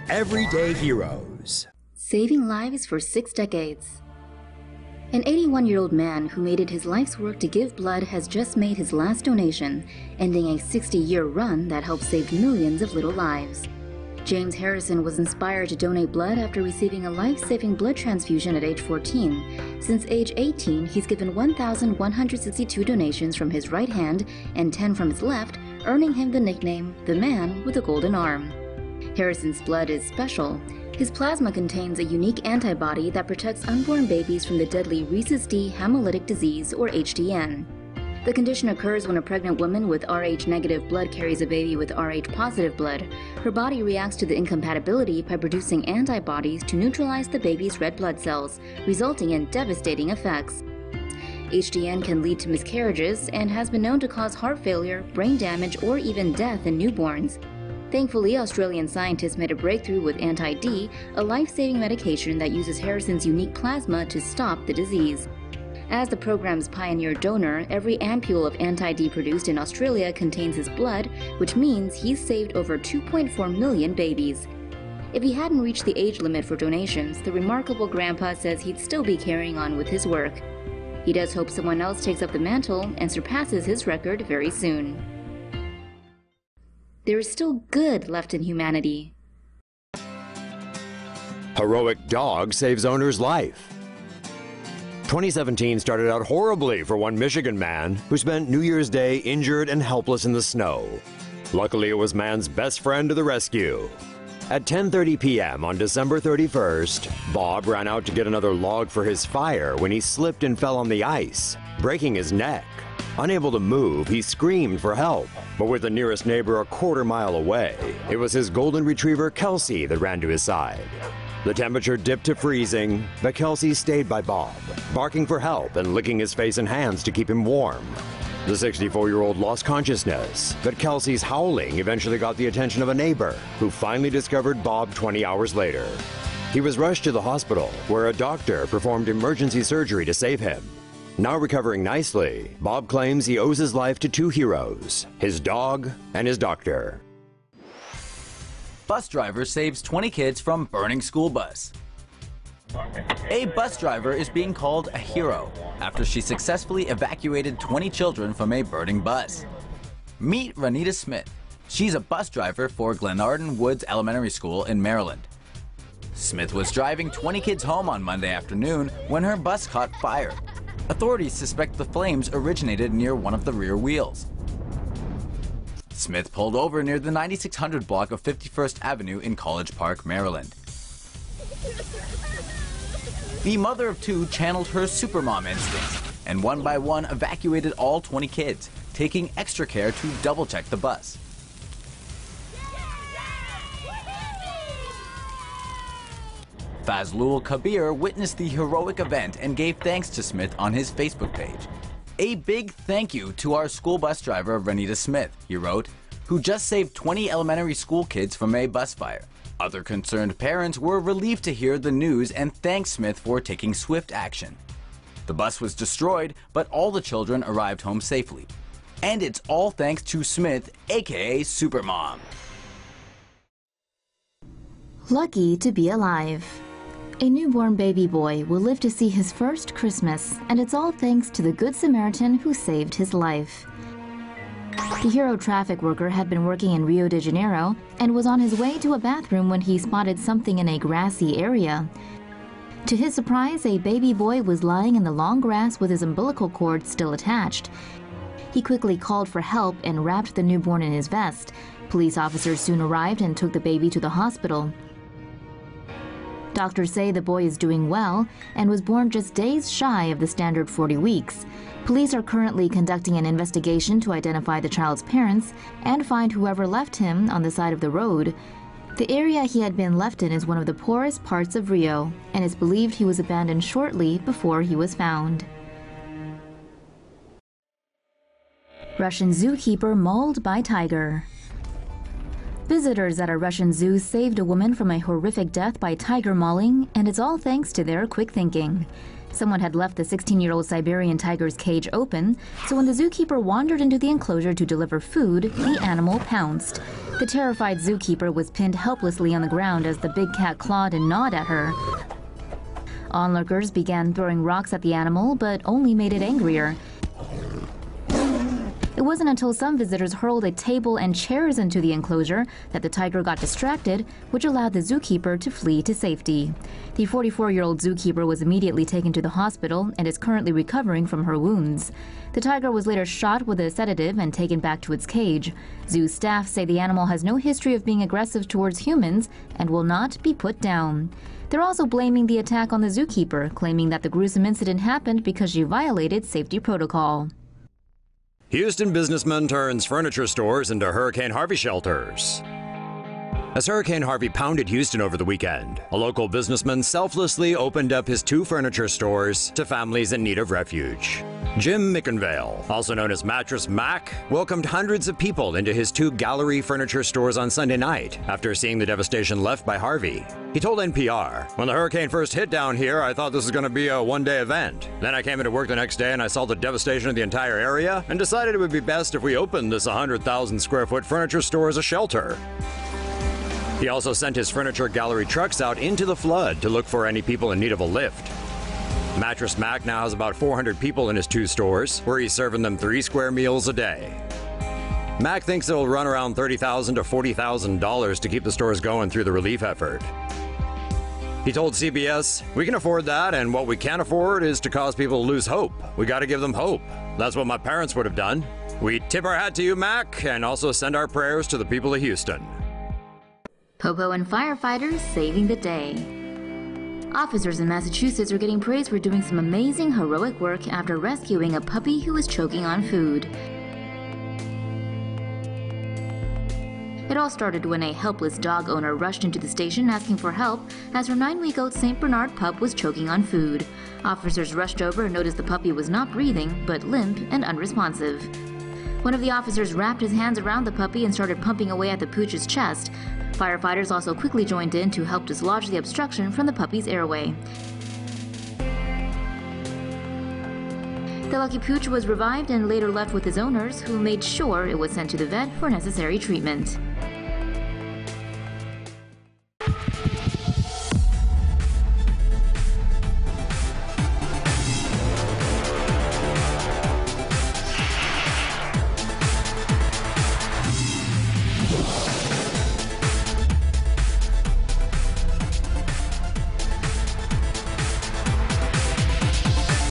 everyday heroes. Saving lives for 6 decades. An 81-year-old man who made it his life's work to give blood has just made his last donation, ending a 60-year run that helped save millions of little lives. James Harrison was inspired to donate blood after receiving a life-saving blood transfusion at age 14. Since age 18, he's given 1,162 donations from his right hand and 10 from his left, earning him the nickname, the Man with a Golden Arm. Harrison's blood is special. His plasma contains a unique antibody that protects unborn babies from the deadly rhesus D hemolytic disease, or HDN. The condition occurs when a pregnant woman with Rh-negative blood carries a baby with Rh-positive blood. Her body reacts to the incompatibility by producing antibodies to neutralize the baby's red blood cells, resulting in devastating effects. HDN can lead to miscarriages and has been known to cause heart failure, brain damage, or even death in newborns. Thankfully, Australian scientists made a breakthrough with Anti-D, a life-saving medication that uses Harrison's unique plasma to stop the disease. As the program's pioneer donor, every ampule of Anti-D produced in Australia contains his blood, which means he's saved over 2.4 million babies. If he hadn't reached the age limit for donations, the remarkable grandpa says he'd still be carrying on with his work. He does hope someone else takes up the mantle and surpasses his record very soon. There is still good left in humanity. Heroic dog saves owner's life. 2017 started out horribly for one Michigan man who spent New Year's Day injured and helpless in the snow. Luckily, it was man's best friend to the rescue. At 10:30 p.m. on December 31st, Bob ran out to get another log for his fire when he slipped and fell on the ice, breaking his neck. Unable to move, he screamed for help, but with the nearest neighbor a quarter mile away, it was his golden retriever Kelsey that ran to his side. The temperature dipped to freezing, but Kelsey stayed by Bob, barking for help and licking his face and hands to keep him warm. The 64-year-old lost consciousness, but Kelsey's howling eventually got the attention of a neighbor, who finally discovered Bob 20 hours later. He was rushed to the hospital, where a doctor performed emergency surgery to save him. Now recovering nicely, Bob claims he owes his life to 2 heroes, his dog and his doctor. Bus driver saves 20 kids from burning school bus. A bus driver is being called a hero after she successfully evacuated 20 children from a burning bus. Meet Ranita Smith. She's a bus driver for Glenarden Woods Elementary School in Maryland. Smith was driving 20 kids home on Monday afternoon when her bus caught fire. Authorities suspect the flames originated near one of the rear wheels. Smith pulled over near the 9600 block of 51st Avenue in College Park, Maryland. The mother of 2 channeled her supermom instincts and one by one evacuated all 20 kids, taking extra care to double-check the bus. Fazlul Kabir witnessed the heroic event and gave thanks to Smith on his Facebook page. "A big thank you to our school bus driver, Ranita Smith," he wrote, "who just saved 20 elementary school kids from a bus fire." Other concerned parents were relieved to hear the news and thanked Smith for taking swift action. The bus was destroyed, but all the children arrived home safely. And it's all thanks to Smith, aka Supermom. Lucky to be alive. A newborn baby boy will live to see his first Christmas, and it's all thanks to the Good Samaritan who saved his life. The hero traffic worker had been working in Rio de Janeiro and was on his way to a bathroom when he spotted something in a grassy area. To his surprise, a baby boy was lying in the long grass with his umbilical cord still attached. He quickly called for help and wrapped the newborn in his vest. Police officers soon arrived and took the baby to the hospital. Doctors say the boy is doing well and was born just days shy of the standard 40 weeks. Police are currently conducting an investigation to identify the child's parents and find whoever left him on the side of the road. The area he had been left in is one of the poorest parts of Rio, and it's believed he was abandoned shortly before he was found. Russian zookeeper mauled by tiger. Visitors at a Russian zoo saved a woman from a horrific death by tiger mauling, and it's all thanks to their quick thinking. Someone had left the 16-year-old Siberian tiger's cage open, so when the zookeeper wandered into the enclosure to deliver food, the animal pounced. The terrified zookeeper was pinned helplessly on the ground as the big cat clawed and gnawed at her. Onlookers began throwing rocks at the animal, but only made it angrier. It wasn't until some visitors hurled a table and chairs into the enclosure that the tiger got distracted, which allowed the zookeeper to flee to safety. The 44-year-old zookeeper was immediately taken to the hospital and is currently recovering from her wounds. The tiger was later shot with a sedative and taken back to its cage. Zoo staff say the animal has no history of being aggressive towards humans and will not be put down. They're also blaming the attack on the zookeeper, claiming that the gruesome incident happened because she violated safety protocol. Houston businessman turns furniture stores into Hurricane Harvey shelters. As Hurricane Harvey pounded Houston over the weekend, a local businessman selflessly opened up his 2 furniture stores to families in need of refuge. Jim Mickenvale, also known as Mattress Mac, welcomed hundreds of people into his 2 gallery furniture stores on Sunday night after seeing the devastation left by Harvey. He told NPR, "When the hurricane first hit down here, I thought this was going to be a one-day event. Then I came into work the next day and I saw the devastation of the entire area and decided it would be best if we opened this 100,000 square foot furniture store as a shelter." He also sent his furniture gallery trucks out into the flood to look for any people in need of a lift. Mattress Mac now has about 400 people in his 2 stores, where he's serving them 3 square meals a day. Mac thinks it'll run around $30,000 to $40,000 to keep the stores going through the relief effort. He told CBS, "We can afford that, and what we can't afford is to cause people to lose hope. We got to give them hope. That's what my parents would have done. We tip our hat to you, Mac, and also send our prayers to the people of Houston." Popo and firefighters saving the day. Officers in Massachusetts are getting praise for doing some amazing heroic work after rescuing a puppy who was choking on food. It all started when a helpless dog owner rushed into the station asking for help as her 9-week-old St. Bernard pup was choking on food. Officers rushed over and noticed the puppy was not breathing, but limp and unresponsive. One of the officers wrapped his hands around the puppy and started pumping away at the pooch's chest. Firefighters also quickly joined in to help dislodge the obstruction from the puppy's airway. The lucky pooch was revived and later left with his owners, who made sure it was sent to the vet for necessary treatment.